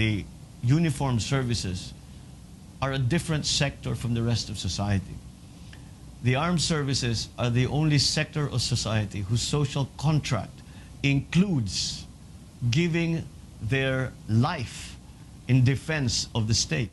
The uniformed services are a different sector from the rest of society. The armed services are the only sector of society whose social contract includes giving their life in defense of the state.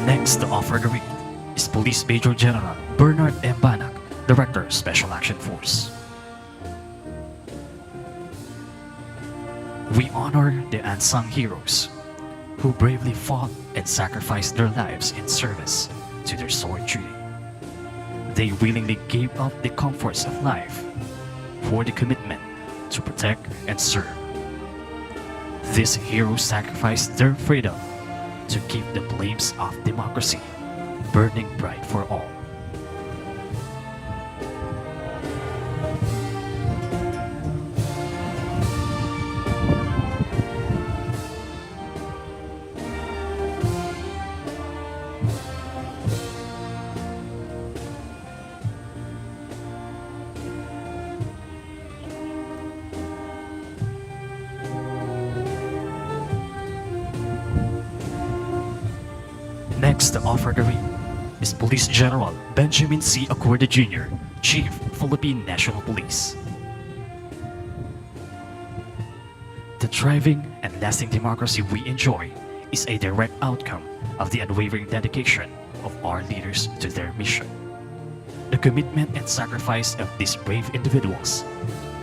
Next to offer the wreath is Police Major General Bernard M. Banak, Director, Special Action Force. We honor the unsung heroes who bravely fought and sacrificed their lives in service to their sword duty. They willingly gave up the comforts of life for the commitment to protect and serve. These heroes sacrificed their freedom to keep the flames of democracy burning bright for all. Next to offer the wreath is Police General Benjamin C. Acorde Jr., Chief, Philippine National Police. The thriving and lasting democracy we enjoy is a direct outcome of the unwavering dedication of our leaders to their mission. The commitment and sacrifice of these brave individuals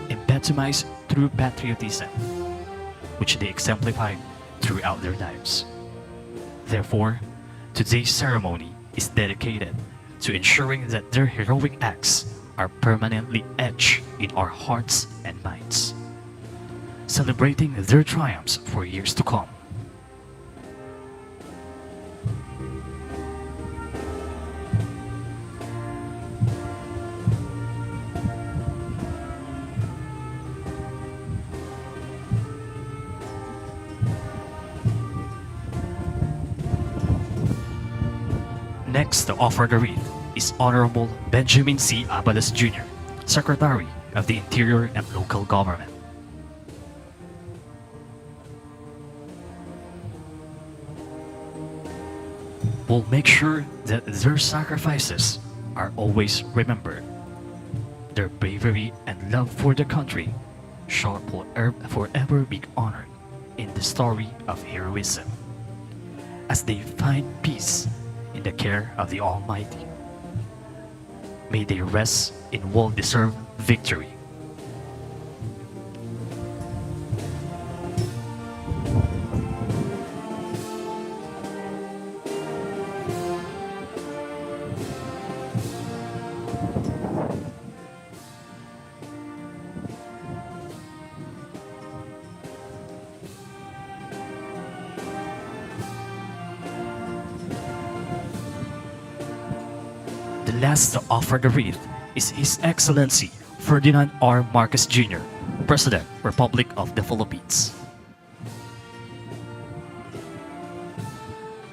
epitomized through patriotism, which they exemplified throughout their lives. Therefore, today's ceremony is dedicated to ensuring that their heroic acts are permanently etched in our hearts and minds, celebrating their triumphs for years to come. Next to offer the wreath is Honorable Benjamin C. Abalos Jr., Secretary of the Interior and Local Government. We'll make sure that their sacrifices are always remembered. Their bravery and love for the country shall forever be honored in the story of heroism, as they find peace in the care of the Almighty. May they rest in well-deserved victory. The last to offer the wreath is His Excellency Ferdinand R. Marcos Jr., President, Republic of the Philippines.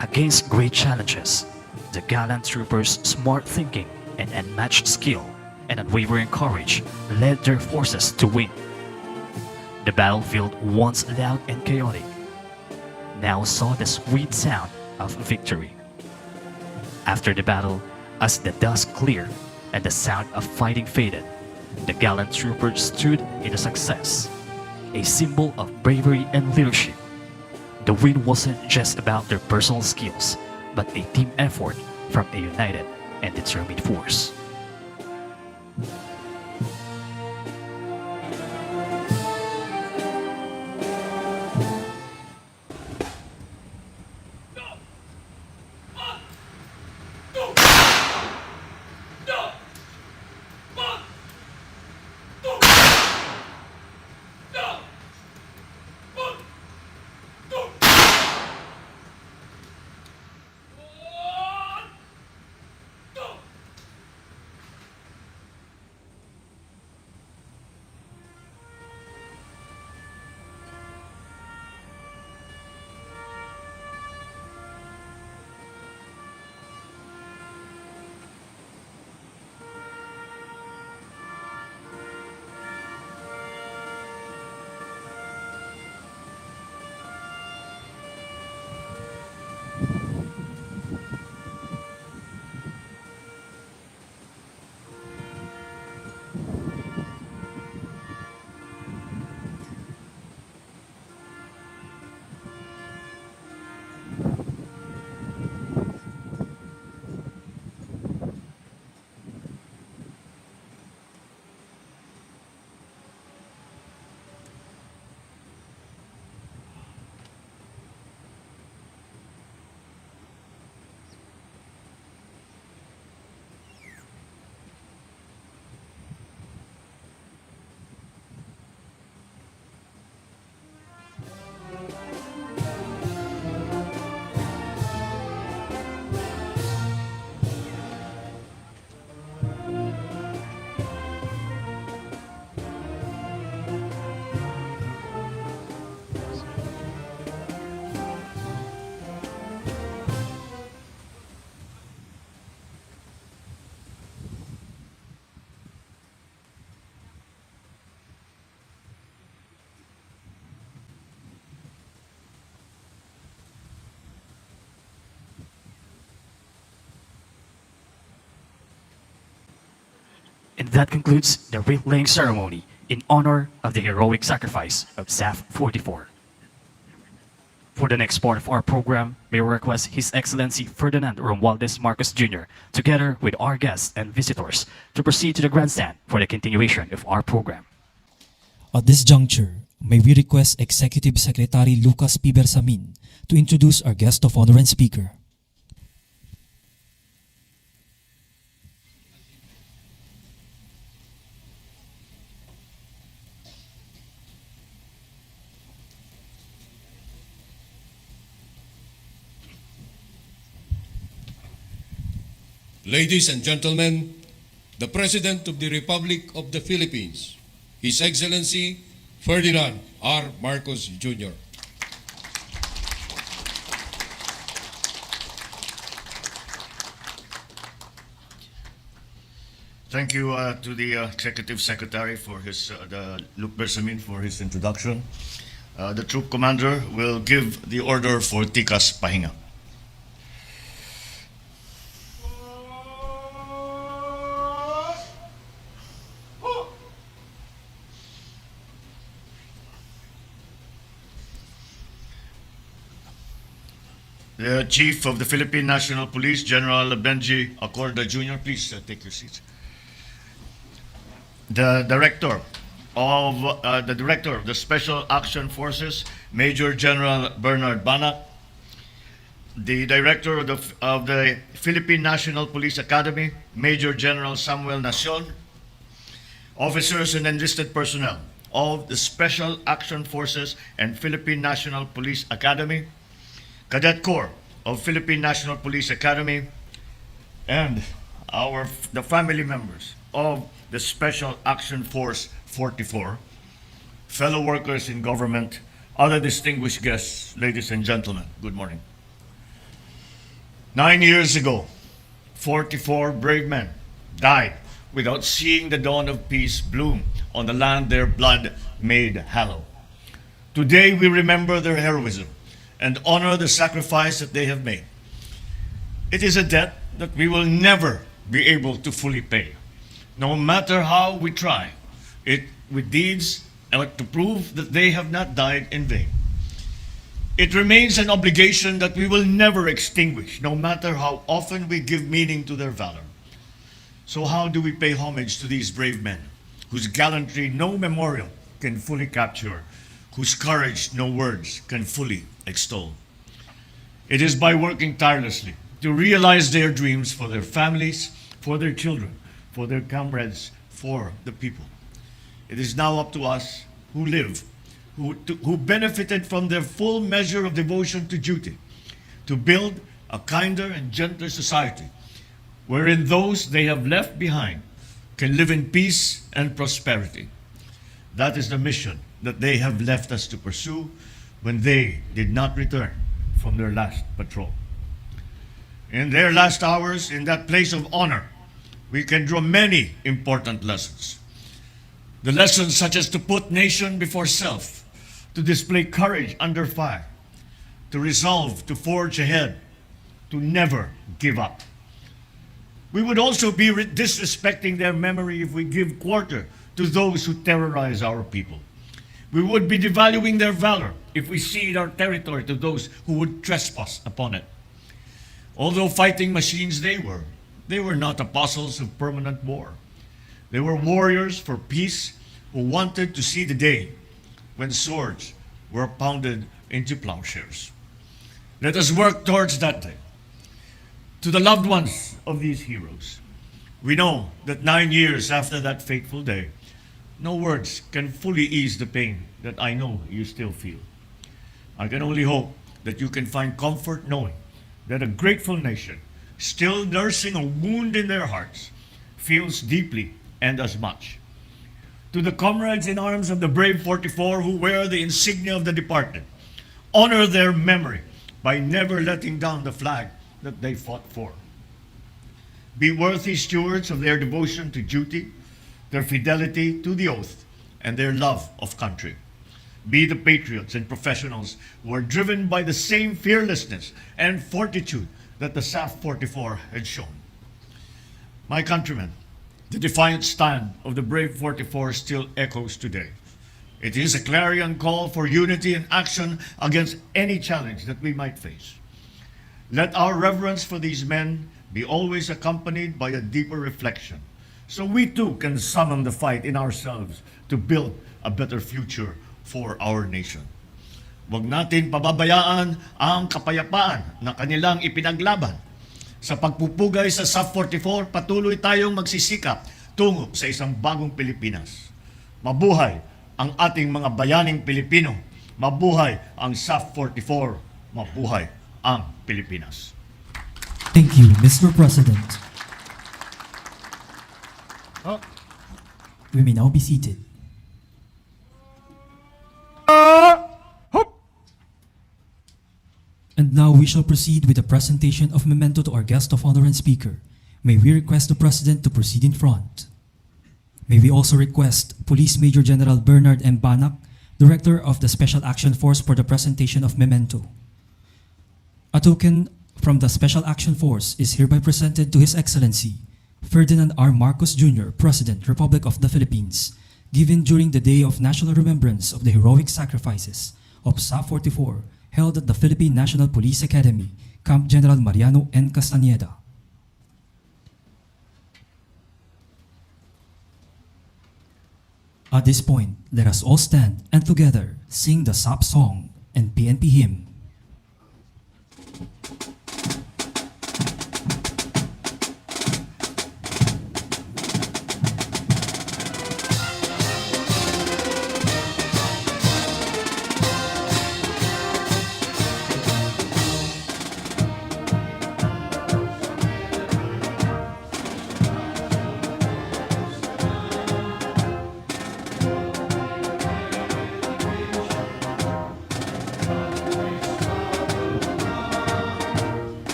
Against great challenges, the gallant troopers' smart thinking and unmatched skill and unwavering courage led their forces to win. The battlefield, once loud and chaotic, now saw the sweet sound of victory. After the battle, as the dust cleared and the sound of fighting faded, the gallant troopers stood in the success, a symbol of bravery and leadership. The win wasn't just about their personal skills, but a team effort from a united and determined force. And that concludes the wreath-laying ceremony in honor of the heroic sacrifice of SAF 44. For the next part of our program, may we request His Excellency Ferdinand Romualdez Marcos Jr., together with our guests and visitors, to proceed to the grandstand for the continuation of our program. At this juncture, may we request Executive Secretary Lucas P. Bersamin to introduce our guest of honor and speaker. Ladies and gentlemen, the President of the Republic of the Philippines, His Excellency Ferdinand R. Marcos Jr. Thank you to the Executive Secretary for Luc Bersamin for his introduction. The Troop Commander will give the order for Tikas Pahinga. The Chief of the Philippine National Police, General Benji Acorda Jr., please take your seats. The Director of the Special Action Forces, Major General Bernard Banat. The Director of the Philippine National Police Academy, Major General Samuel Nacion. Officers and enlisted personnel of the Special Action Forces and Philippine National Police Academy, Cadet Corps of Philippine National Police Academy, and the family members of the Special Action Force 44, fellow workers in government, other distinguished guests, ladies and gentlemen, good morning. 9 years ago, 44 brave men died without seeing the dawn of peace bloom on the land their blood made hallow. Today we remember their heroism and honor the sacrifice that they have made. It is a debt that we will never be able to fully pay, no matter how we try it with deeds and to prove that they have not died in vain. It remains an obligation that we will never extinguish, no matter how often we give meaning to their valor. So how do we pay homage to these brave men, whose gallantry no memorial can fully capture, whose courage no words can fully extol? It is by working tirelessly to realize their dreams for their families, for their children, for their comrades, for the people. It is now up to us who live, who benefited from their full measure of devotion to duty, to build a kinder and gentler society, wherein those they have left behind can live in peace and prosperity. That is the mission that they have left us to pursue when they did not return from their last patrol. In their last hours, in that place of honor, we can draw many important lessons. The lessons such as to put nation before self, to display courage under fire, to resolve to forge ahead, to never give up. We would also be disrespecting their memory if we give quarter to those who terrorize our people. We would be devaluing their valor if we cede our territory to those who would trespass upon it. Although fighting machines they were not apostles of permanent war. They were warriors for peace who wanted to see the day when swords were pounded into plowshares. Let us work towards that day. To the loved ones of these heroes, we know that 9 years after that fateful day, no words can fully ease the pain that I know you still feel. I can only hope that you can find comfort knowing that a grateful nation, still nursing a wound in their hearts, feels deeply and as much. To the comrades in arms of the brave 44 who wear the insignia of the departed, honor their memory by never letting down the flag that they fought for. Be worthy stewards of their devotion to duty, their fidelity to the oath, and their love of country. Be the patriots and professionals who are driven by the same fearlessness and fortitude that the SAF 44 had shown. My countrymen, The defiant stand of the brave 44 still echoes today. It is a clarion call for unity and action against any challenge that we might face. Let our reverence for these men be always accompanied by a deeper reflection, so we too can summon the fight in ourselves to build a better future for our nation. Huwag natin pababayaan ang kapayapaan na kanilang ipinaglaban. Sa pagpupugay sa SAF-44, patuloy tayong magsisikap tungo sa isang bagong Pilipinas. Mabuhay ang ating mga bayaning Pilipino. Mabuhay ang SAF-44. Mabuhay ang Pilipinas. Thank you, Mr. President. We may now be seated. And now we shall proceed with the presentation of memento to our guest of honor and speaker. May we request the President to proceed in front. May we also request Police Major General Bernard M. Banak, Director of the Special Action Force, for the presentation of memento. A token from the Special Action Force is hereby presented to His Excellency Ferdinand R. Marcos Jr., President, Republic of the Philippines, given during the Day of National Remembrance of the heroic sacrifices of SAF-44 held at the Philippine National Police Academy, Camp General Mariano N. Castañeda. At this point, let us all stand and together sing the SAP song and PNP hymn.